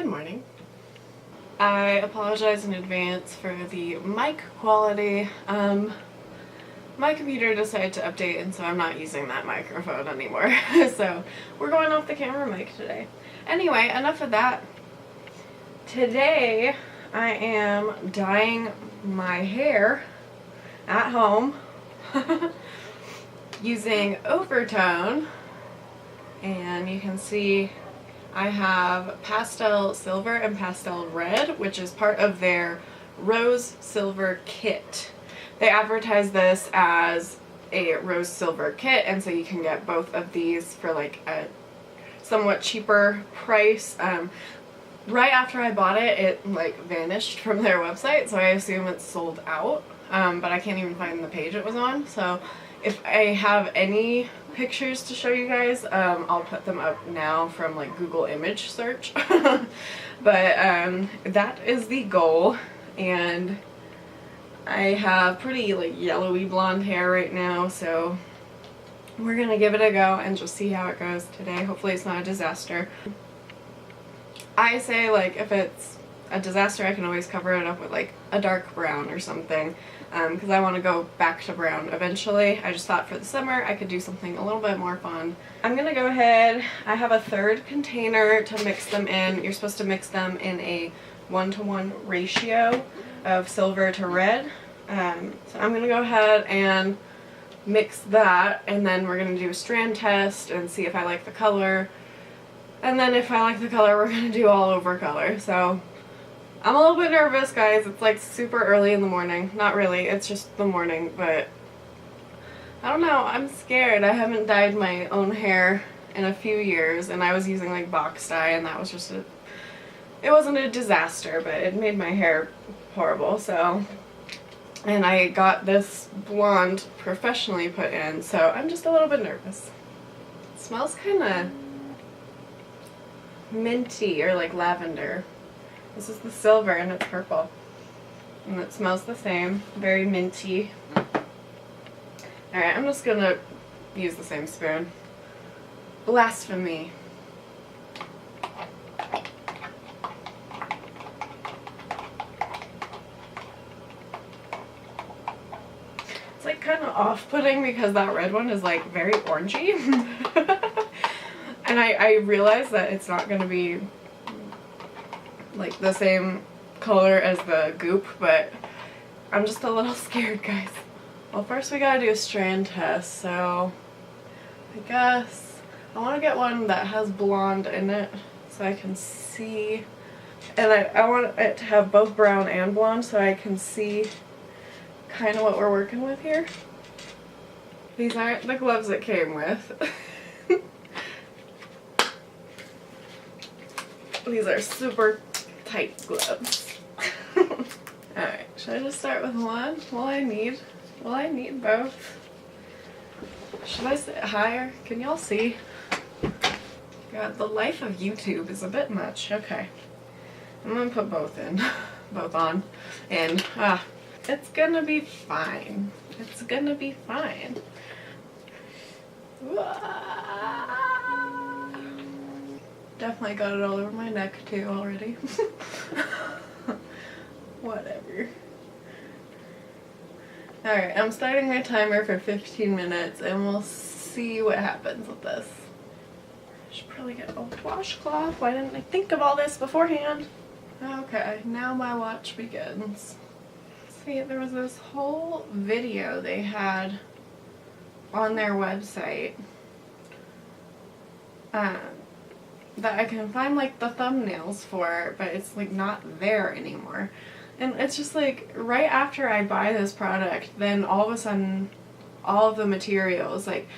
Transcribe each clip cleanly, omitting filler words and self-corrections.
Good morning. I apologize in advance for the mic quality. My computer decided to update, and so I'm not using that microphone anymore. So we're going off the camera mic today. Anyway, enough of that. Today I am dyeing my hair at home using Overtone, and you can see I have pastel silver and pastel red, which is part of their rose silver kit. They advertise this as a rose silver kit, and so you can get both of these for like a somewhat cheaper price. Right after I bought it, it like vanished from their website, so I assume it's sold out, but I can't even find the page it was on. So if I have any pictures to show you guys, I'll put them up now from like Google image search. But that is the goal, and I have pretty like yellowy blonde hair right now, so we're gonna give it a go and just see how it goes today. Hopefully it's not a disaster. I say, like, if it's a disaster, I can always cover it up with like a dark brown or something, because I want to go back to brown eventually. I just thought for the summer I could do something a little bit more fun. I'm gonna go ahead, I have a third container to mix them in. You're supposed to mix them in a 1-to-1 ratio of silver to red. So I'm gonna go ahead and mix that, and then we're gonna do a strand test and see if I like the color. And then if I like the color, we're gonna do all over color. So I'm a little bit nervous, guys. It's like super early in the morning. Not really, it's just the morning, but I don't know, I'm scared. I haven't dyed my own hair in a few years, and I was using like box dye, and that was just it wasn't a disaster, but it made my hair horrible. So, and I got this blonde professionally put in, so I'm just a little bit nervous. It smells kind of minty or like lavender. This is the silver and it's purple, and it smells the same, very minty. Alright, I'm just gonna use the same spoon. Blasphemy. It's like kind of off-putting because that red one is like very orangey. And I realize that it's not going to be like the same color as the goop, but I'm just a little scared, guys. Well, first we gotta do a strand test, so I guess I want to get one that has blonde in it so I can see, and I want it to have both brown and blonde so I can see kind of what we're working with here. These aren't the gloves it came with. These are super tight gloves. Alright, should I just start with one? Will I need both? Should I sit higher? Can y'all see? God, the life of YouTube is a bit much. Okay. I'm gonna put both in. Both on. And, it's gonna be fine. It's gonna be fine. Definitely got it all over my neck too already. Whatever. Alright, I'm starting my timer for 15 minutes and we'll see what happens with this. I should probably get a washcloth. Why didn't I think of all this beforehand? Okay, now my watch begins. See, there was this whole video they had on their website that I can find like the thumbnails for, but it's like not there anymore. And it's just like right after I buy this product, then all of a sudden all of the materials, like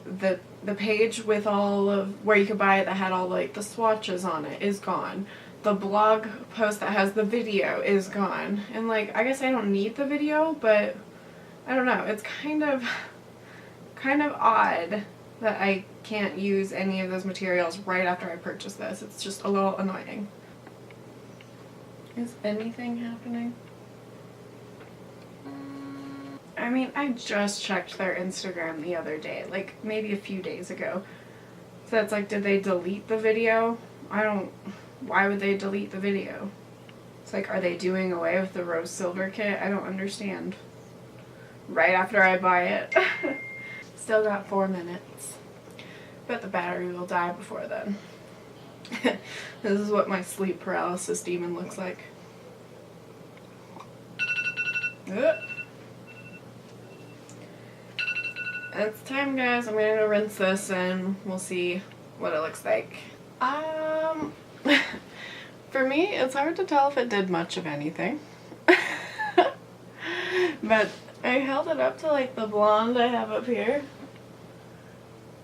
the page with all of where you could buy it that had all like the swatches on it is gone. The blog post that has the video is gone. And like, I guess I don't need the video, but I don't know, it's kind of odd that I can't use any of those materials right after I purchase this. It's just a little annoying. Is anything happening? I mean, I just checked their Instagram the other day, like maybe a few days ago. So it's like, did they delete the video? I don't why would they delete the video? It's like, are they doing away with the rose silver kit? I don't understand. Right after I buy it. Still got 4 minutes. But the battery will die before then. This is what my sleep paralysis demon looks like. It's time, guys. I'm gonna go rinse this and we'll see what it looks like. For me, it's hard to tell if it did much of anything. But I held it up to like the blonde I have up here.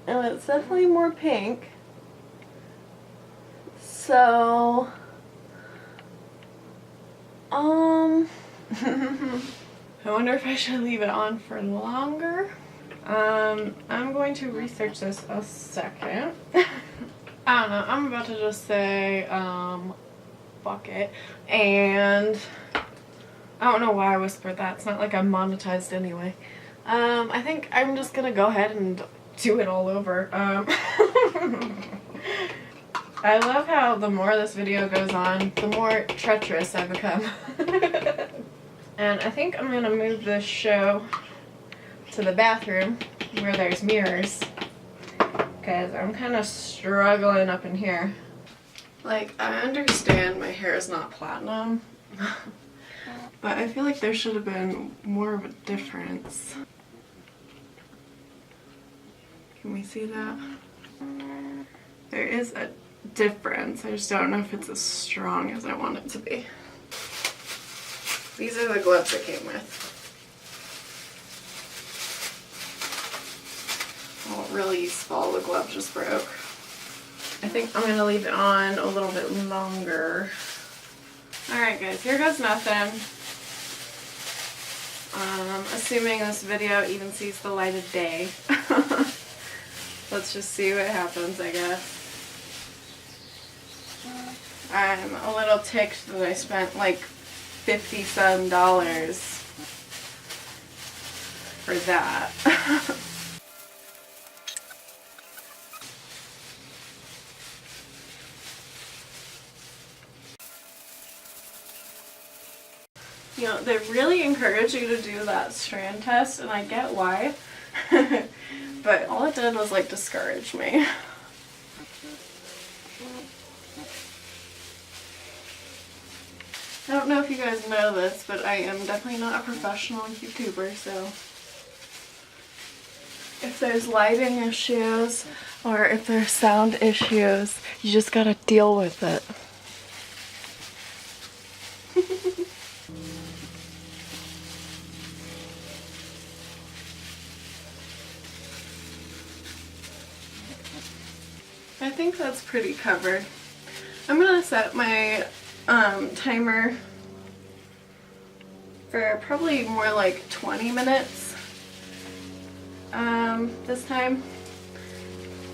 And it's definitely more pink. So, I wonder if I should leave it on for longer. I'm going to research this a second. I don't know, I'm about to just say, fuck it. And I don't know why I whispered that. It's not like I'm monetized anyway. I think I'm just gonna go ahead and do it all over. I love how the more this video goes on, the more treacherous I become. And I think I'm gonna move this show to the bathroom where there's mirrors, because I'm kind of struggling up in here. Like, I understand my hair is not platinum, but I feel like there should have been more of a difference. Can we see that? There is a difference. I just don't know if it's as strong as I want it to be. These are the gloves it came with. Oh, really useful. The glove just broke. I think I'm gonna leave it on a little bit longer. Alright guys, here goes nothing. Assuming this video even sees the light of day. Let's just see what happens, I guess. I'm a little ticked that I spent like $50-some for that. You know, they really encourage you to do that strand test, and I get why. But all it did was like discourage me. I don't know if you guys know this, but I am definitely not a professional YouTuber, so if there's lighting issues or if there's sound issues, you just gotta deal with it. I think that's pretty covered. I'm gonna set my timer for probably more like 20 minutes this time,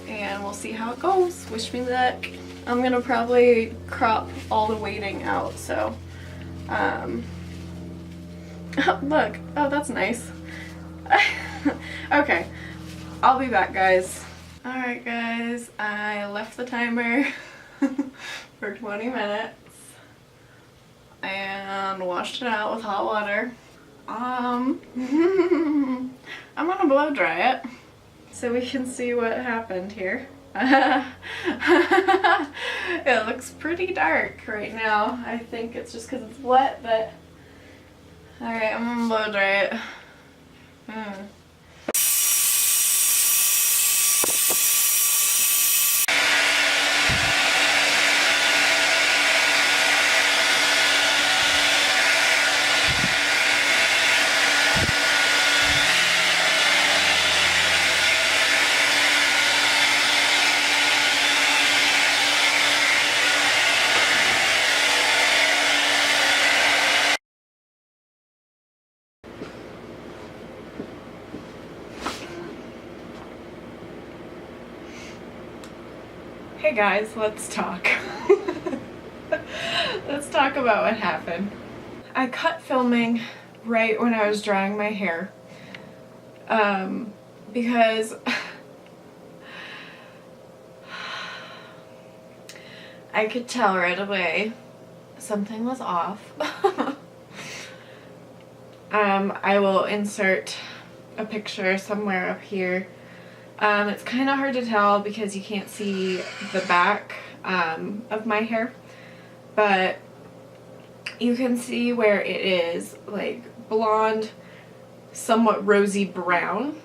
and we'll see how it goes. Wish me luck. I'm gonna probably crop all the waiting out, so oh, look, oh, that's nice. Okay, I'll be back, guys. Alright guys, I left the timer for 20 minutes and washed it out with hot water. I'm gonna blow dry it so we can see what happened here. It looks pretty dark right now. I think it's just because it's wet, but alright, I'm gonna blow dry it. Hey guys, let's talk. Let's talk about what happened. I cut filming right when I was drying my hair because I could tell right away something was off. I will insert a picture somewhere up here. It's kind of hard to tell because you can't see the back of my hair, but you can see where it is like blonde, somewhat rosy brown,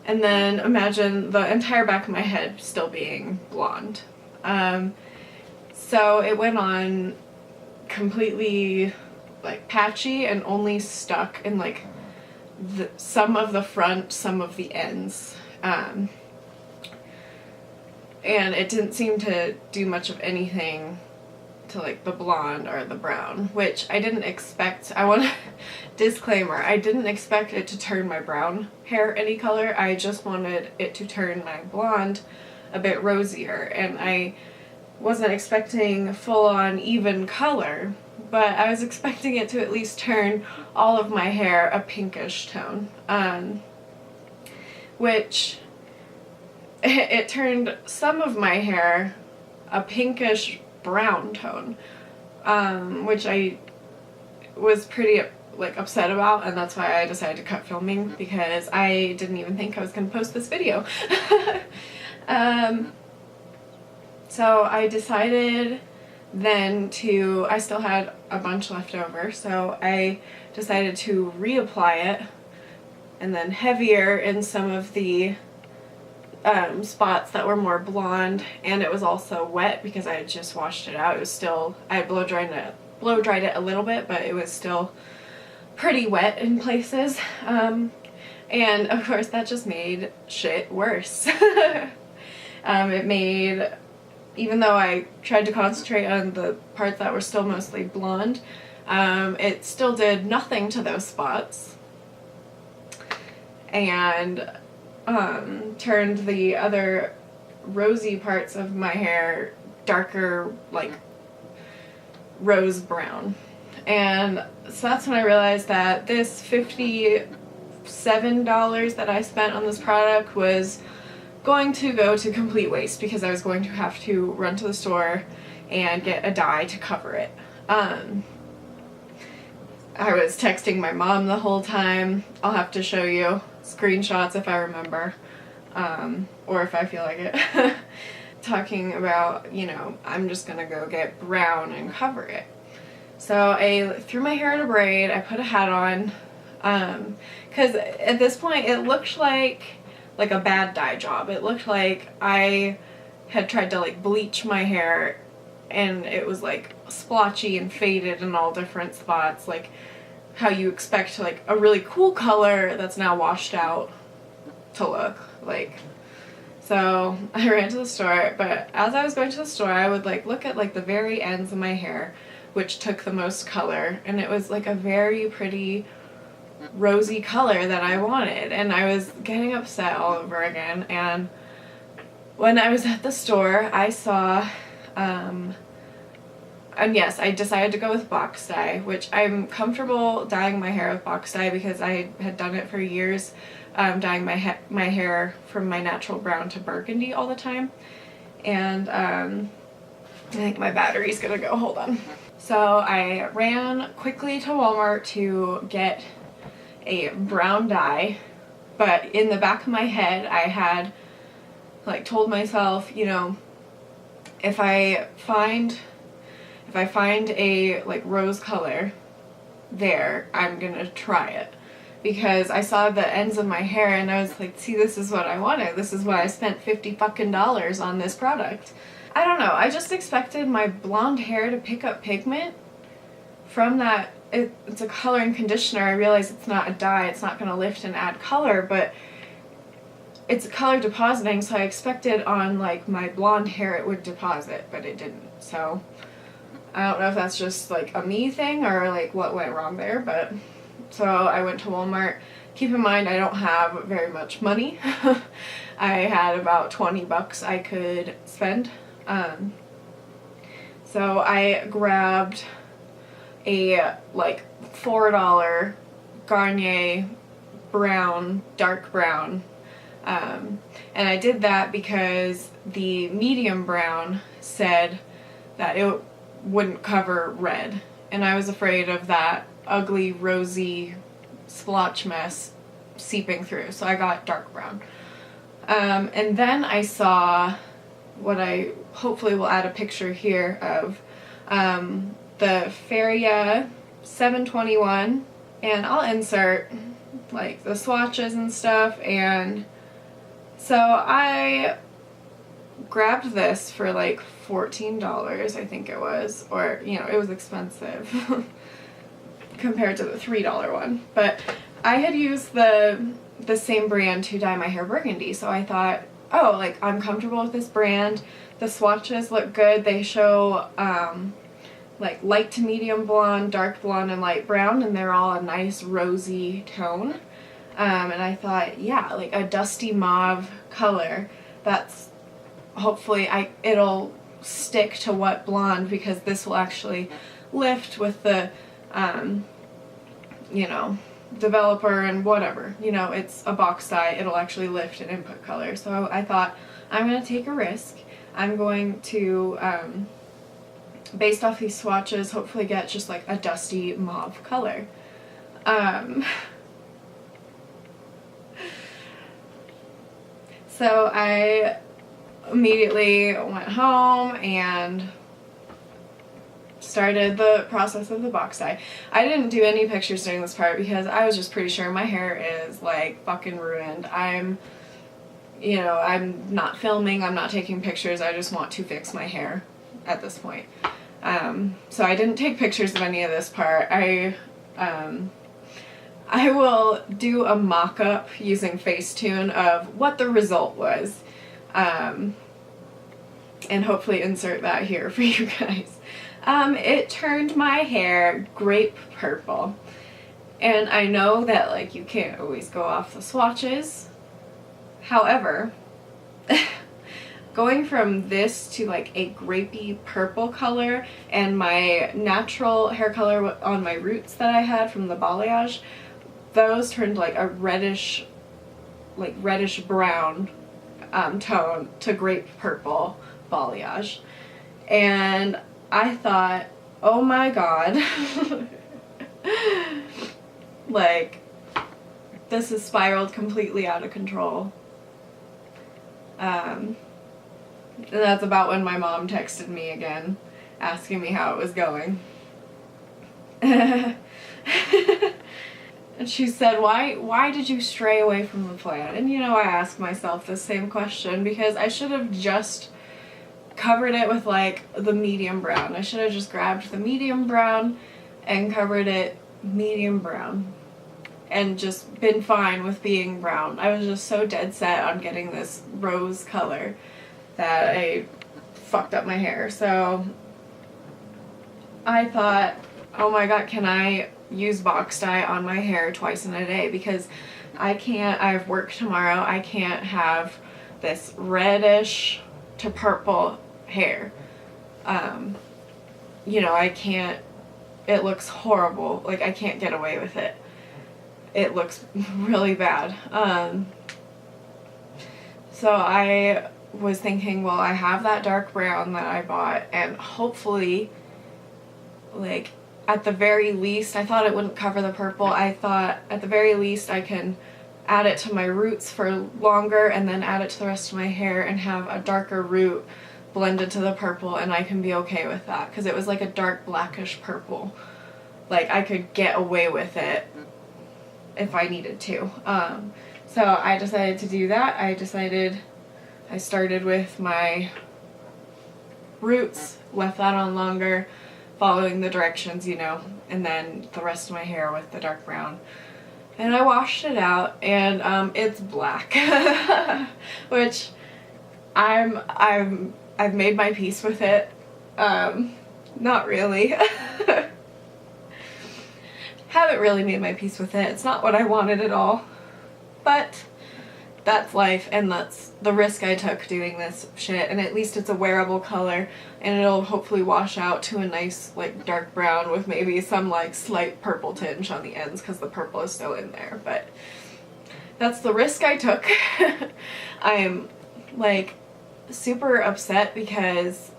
and then imagine the entire back of my head still being blonde. So it went on completely like patchy and only stuck in like some of the front, some of the ends. And it didn't seem to do much of anything to like the blonde or the brown, which I didn't expect. I want to disclaimer, I didn't expect it to turn my brown hair any color. I just wanted it to turn my blonde a bit rosier, and I wasn't expecting full-on even color, but I was expecting it to at least turn all of my hair a pinkish tone, which it turned some of my hair a pinkish brown tone, which I was pretty like upset about, and that's why I decided to cut filming, because I didn't even think I was going to post this video. So I decided then to, I still had a bunch left over, so I decided to reapply it, and then heavier in some of the spots that were more blonde, and it was also wet because I had just washed it out. It was still, I had blow dried it a little bit, but it was still pretty wet in places, and of course that just made shit worse. It made, even though I tried to concentrate on the parts that were still mostly blonde, it still did nothing to those spots, and turned the other rosy parts of my hair darker, like rose brown. And so that's when I realized that this $57 that I spent on this product was going to go to complete waste, because I was going to have to run to the store and get a dye to cover it. I was texting my mom the whole time. I'll have to show you screenshots if I remember, or if I feel like it. Talking about, you know, I'm just gonna go get brown and cover it. So I threw my hair in a braid, I put a hat on, because at this point it looked like a bad dye job. It looked like I had tried to like bleach my hair, and it was like splotchy and faded in all different spots, like how you expect like a really cool color that's now washed out to look like. So I ran to the store, but as I was going to the store I would like look at like the very ends of my hair, which took the most color, and it was like a very pretty rosy color that I wanted, and I was getting upset all over again. And when I was at the store I saw and yes, I decided to go with box dye, which I'm comfortable dyeing my hair with box dye because I had done it for years, dyeing my hair from my natural brown to burgundy all the time. And I think my battery's gonna go, hold on. So I ran quickly to Walmart to get a brown dye, but in the back of my head I had like told myself, you know, if I find a like rose color there, I'm gonna try it, because I saw the ends of my hair and I was like, see, this is what I wanted. This is why I spent $50 fucking on this product. I don't know, I just expected my blonde hair to pick up pigment from that. It's a coloring conditioner. I realize it's not a dye, it's not gonna lift and add color, but it's color depositing, so I expected on like my blonde hair it would deposit, but it didn't. So I don't know if that's just like a me thing or like what went wrong there, but so I went to Walmart. Keep in mind I don't have very much money. I had about 20 bucks I could spend. So I grabbed a like $4 Garnier brown, dark brown, and I did that because the medium brown said that it wouldn't cover red. And I was afraid of that ugly, rosy splotch mess seeping through, so I got dark brown. And then I saw what I hopefully will add a picture here of the Feria 721, and I'll insert like the swatches and stuff. And so I grabbed this for like $14, I think it was, or you know, it was expensive compared to the $3 one, but I had used the same brand to dye my hair burgundy, so I thought, oh, like, I'm comfortable with this brand. The swatches look good. They show like light to medium blonde, dark blonde, and light brown, and they're all a nice rosy tone. And I thought, yeah, like a dusty mauve color, that's hopefully it'll stick to what blonde, because this will actually lift with the you know, developer and whatever, you know, it's a box dye, it'll actually lift an input color. So I thought, I'm going to take a risk. I'm going to, based off these swatches, hopefully get just like a dusty mauve color. So I immediately went home and started the process of the box dye. I didn't do any pictures during this part because I was just pretty sure my hair is like fucking ruined. I'm not filming, I'm not taking pictures, I just want to fix my hair at this point. So I didn't take pictures of any of this part. I will do a mock-up using Facetune of what the result was, and hopefully insert that here for you guys. It turned my hair grape purple, and I know that like you can't always go off the swatches. However, going from this to like a grapey purple color, and my natural hair color on my roots that I had from the balayage, those turned like a reddish brown tone to grape purple balayage. And I thought, oh my god, like, this has spiraled completely out of control. And that's about when my mom texted me again, asking me how it was going. And she said, why did you stray away from the plan? And you know, I asked myself the same question, because I should have just covered it with like the medium brown. I should have just grabbed the medium brown and covered it medium brown and just been fine with being brown. I was just so dead set on getting this rose color that I fucked up my hair. So I thought, oh my god, can I use box dye on my hair twice in a day? Because I have work tomorrow, I can't have this reddish to purple hair. You know, I can't, it looks horrible, like I can't get away with it. It looks really bad. So I was thinking, well, I have that dark brown that I bought, and hopefully, like, at the very least, I thought it wouldn't cover the purple. I thought at the very least I can add it to my roots for longer and then add it to the rest of my hair and have a darker root blended to the purple, and I can be okay with that, because it was like a dark blackish purple. Like, I could get away with it if I needed to. So I decided to do that. I started with my roots, left that on longer, following the directions, you know, and then the rest of my hair with the dark brown. And I washed it out, and it's black, which I've made my peace with it. Not really. Haven't really made my peace with it. It's not what I wanted at all. But that's life, and that's the risk I took doing this shit. And at least it's a wearable color, and it'll hopefully wash out to a nice like dark brown with maybe some like slight purple tinge on the ends, because the purple is still in there. But that's the risk I took. I'm like super upset because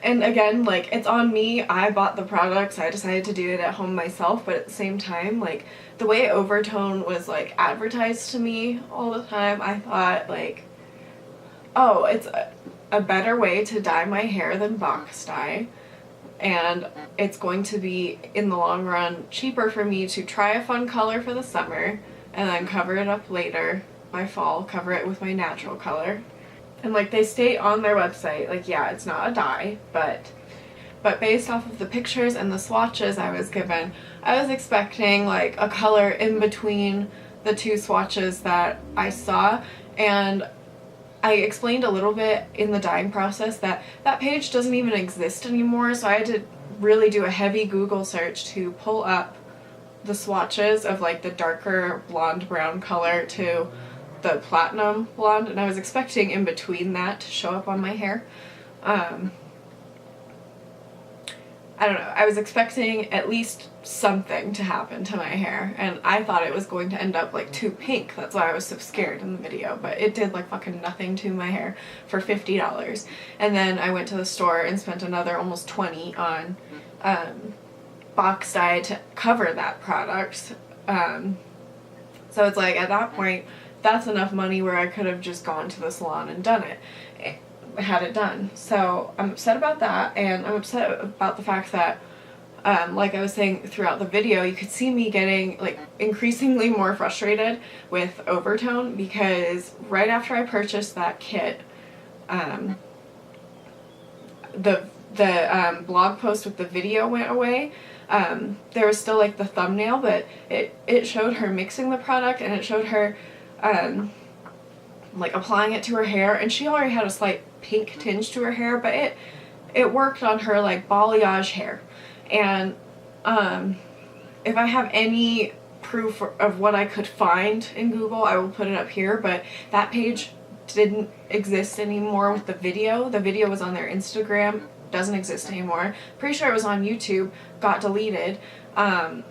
and again, like, it's on me. I bought the products. I decided to do it at home myself, but at the same time, like, the way Overtone was, like, advertised to me all the time, I thought, like, oh, it's a better way to dye my hair than box dye, and it's going to be, in the long run, cheaper for me to try a fun color for the summer and then cover it up later by fall, cover it with my natural color. And like they state on their website, like, yeah, it's not a dye, but based off of the pictures and the swatches I was given, I was expecting like a color in between the two swatches that I saw. And I explained a little bit in the dyeing process that that page doesn't even exist anymore, so I had to really do a heavy Google search to pull up the swatches of like the darker blonde brown color to the platinum blonde, and I was expecting in between that to show up on my hair. I don't know, I was expecting at least something to happen to my hair, and I thought it was going to end up like too pink. That's why I was so scared in the video, but it did like fucking nothing to my hair for $50. And then I went to the store and spent another almost $20 on box dye to cover that product. So it's like, at that point, that's enough money where I could have just gone to the salon and done it. Had it done. So I'm upset about that, and I'm upset about the fact that like I was saying throughout the video, you could see me getting like increasingly more frustrated with Overtone, because right after I purchased that kit, the blog post with the video went away. There was still like the thumbnail, but it showed her mixing the product, and it showed her like applying it to her hair, and she already had a slight pink tinge to her hair, but it worked on her like balayage hair. And if I have any proof of what I could find in Google, I will put it up here, but that page didn't exist anymore with the video. The video was on their Instagram, doesn't exist anymore. Pretty sure it was on YouTube, got deleted. And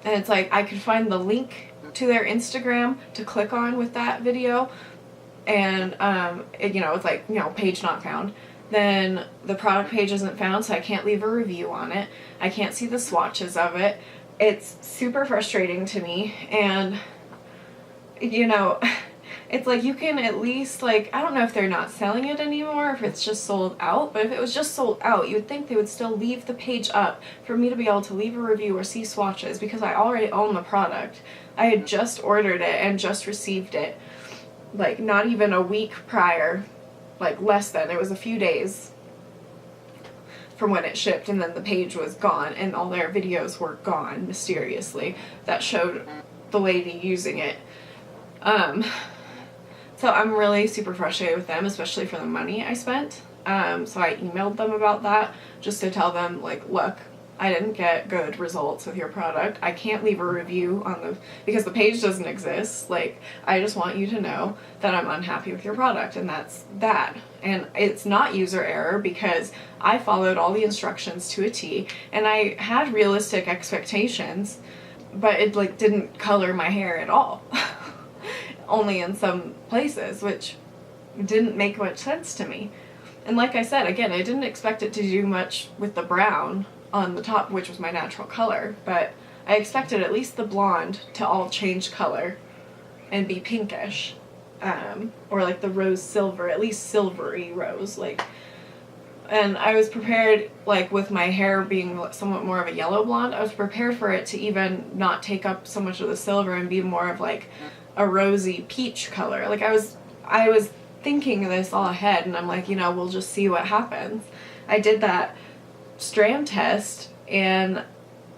it's like I could find the link to their Instagram to click on with that video, and it, you know, it's like, you know, page not found. Then the product page isn't found, so I can't leave a review on it. I can't see the swatches of it. It's super frustrating to me, and you know, it's like you can at least, like, I don't know if they're not selling it anymore, if it's just sold out, but if it was just sold out, you would think they would still leave the page up for me to be able to leave a review or see swatches, because I already own the product. I had just ordered it and just received it, like not even a week prior, like less than, it was a few days from when it shipped, and then the page was gone and all their videos were gone mysteriously that showed the lady using it. So I'm really super frustrated with them, especially for the money I spent. So I emailed them about that just to tell them, like, look, I didn't get good results with your product. I can't leave a review on the, because the page doesn't exist. Like, I just want you to know that I'm unhappy with your product, and that's that. And it's not user error, because I followed all the instructions to a T, and I had realistic expectations, but it like didn't color my hair at all. Only in some places, which didn't make much sense to me. And like I said, again, I didn't expect it to do much with the brown on the top, which was my natural color, but I expected at least the blonde to all change color and be pinkish, or like the rose silver, at least silvery rose, like. And I was prepared, like with my hair being somewhat more of a yellow blonde, I was prepared for it to even not take up so much of the silver and be more of like a rosy peach color. Like I was thinking this all ahead, and I'm like, you know, we'll just see what happens. I did that Strand test, and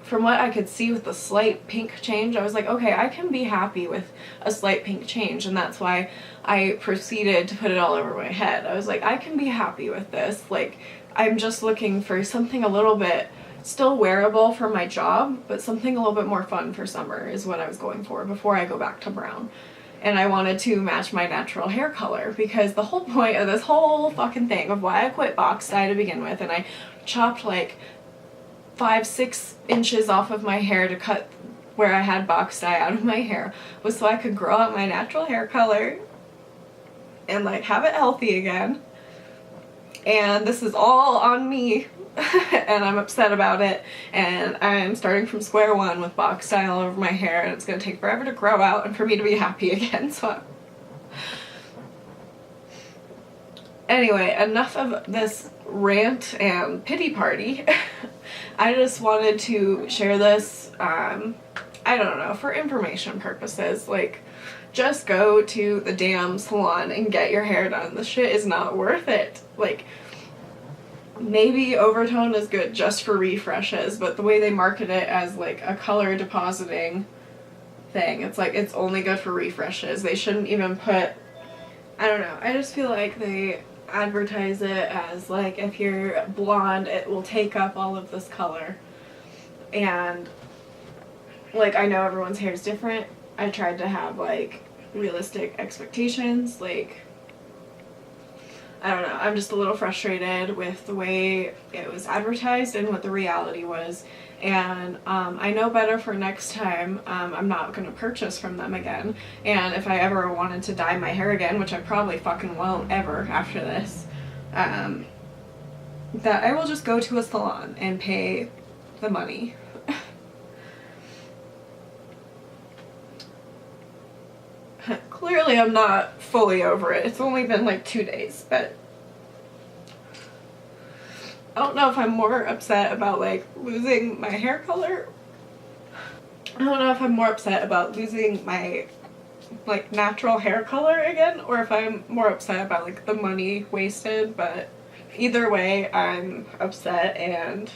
from what I could see with the slight pink change, I was like, okay, I can be happy with a slight pink change, and that's why I proceeded to put it all over my head. I was like, I can be happy with this. Like, I'm just looking for something a little bit still wearable for my job, but something a little bit more fun for summer is what I was going for before I go back to brown. And I wanted to match my natural hair color, because the whole point of this whole fucking thing of why I quit box dye to begin with, and I chopped like 5-6 inches off of my hair to cut where I had box dye out of my hair, was so I could grow out my natural hair color and like have it healthy again. and this is all on me. And I'm upset about it, and I'm starting from square one with box dye all over my hair, and it's going to take forever to grow out and for me to be happy again. So anyway, enough of this rant and pity party. I just wanted to share this, I don't know, for information purposes. Like, just go to the damn salon and get your hair done. This shit is not worth it. Like, maybe Overtone is good just for refreshes, but the way they market it as like a color depositing thing, it's like it's only good for refreshes. They shouldn't even put, I don't know, I just feel like they advertise it as like if you're blonde it will take up all of this color. And like, I know everyone's hair is different. I tried to have like realistic expectations. Like, I don't know, I'm just a little frustrated with the way it was advertised and what the reality was. And I know better for next time. I'm not going to purchase from them again. And if I ever wanted to dye my hair again, which I probably fucking won't ever after this, that I will just go to a salon and pay the money. Clearly I'm not fully over it. It's only been like 2 days, but I don't know if I'm more upset about like losing my hair color. I don't know if I'm more upset about losing my like natural hair color again, or if I'm more upset about like the money wasted. But either way, I'm upset, and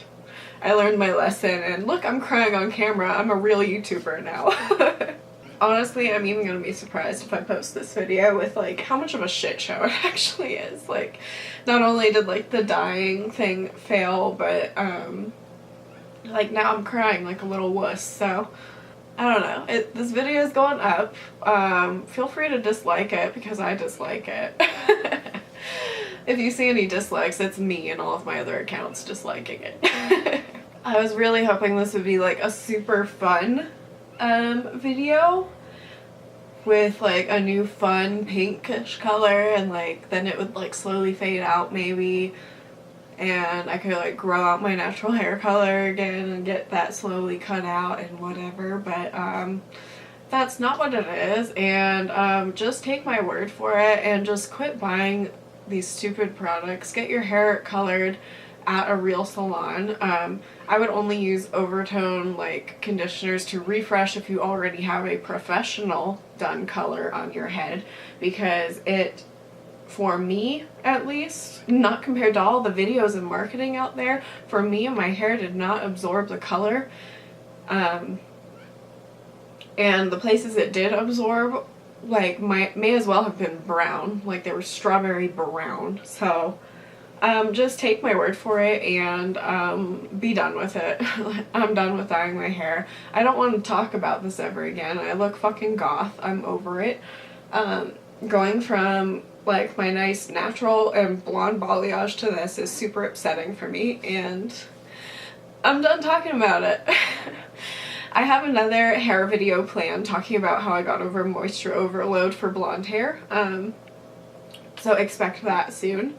I learned my lesson. And look, I'm crying on camera. I'm a real YouTuber now. Honestly, I'm even gonna be surprised if I post this video with like how much of a shit show it actually is. Like, not only did like the dyeing thing fail, but like now I'm crying like a little wuss. So I don't know, this video is going up. Feel free to dislike it because I dislike it. If you see any dislikes, it's me and all of my other accounts disliking it. I was really hoping this would be like a super fun video with like a new fun pinkish color, and like then it would like slowly fade out maybe, and I could like grow out my natural hair color again and get that slowly cut out and whatever. But that's not what it is, and just take my word for it and just quit buying these stupid products. Get your hair colored at a real salon. I would only use Overtone like conditioners to refresh if you already have a professional done color on your head, because it, for me at least, not compared to all the videos and marketing out there, for me my hair did not absorb the color, and the places it did absorb like may as well have been brown, like they were strawberry brown. So just take my word for it and be done with it. I'm done with dyeing my hair. I don't want to talk about this ever again. I look fucking goth. I'm over it. Going from like my nice natural and blonde balayage to this is super upsetting for me, and I'm done talking about it. I have another hair video planned talking about how I got over moisture overload for blonde hair. So expect that soon.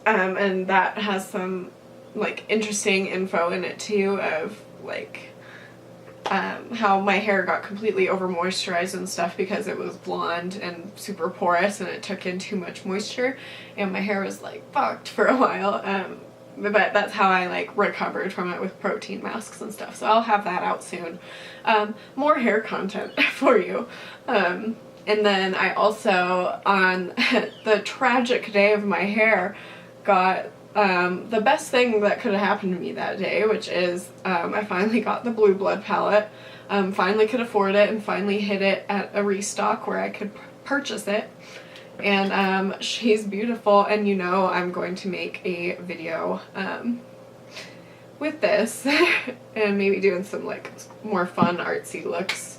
And that has some like interesting info in it too, of like how my hair got completely over moisturized and stuff because it was blonde and super porous and it took in too much moisture, and my hair was like fucked for a while. But that's how I like recovered from it with protein masks and stuff. So I'll have that out soon. More hair content for you. And then I also, on the tragic day of my hair, got the best thing that could have happened to me that day, which is I finally got the Blue Blood palette, finally could afford it, and finally hit it at a restock where I could purchase it. And she's beautiful, and you know I'm going to make a video with this and maybe doing some like more fun artsy looks.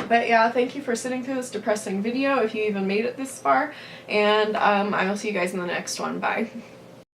But yeah, thank you for sitting through this depressing video if you even made it this far, and I will see you guys in the next one. Bye.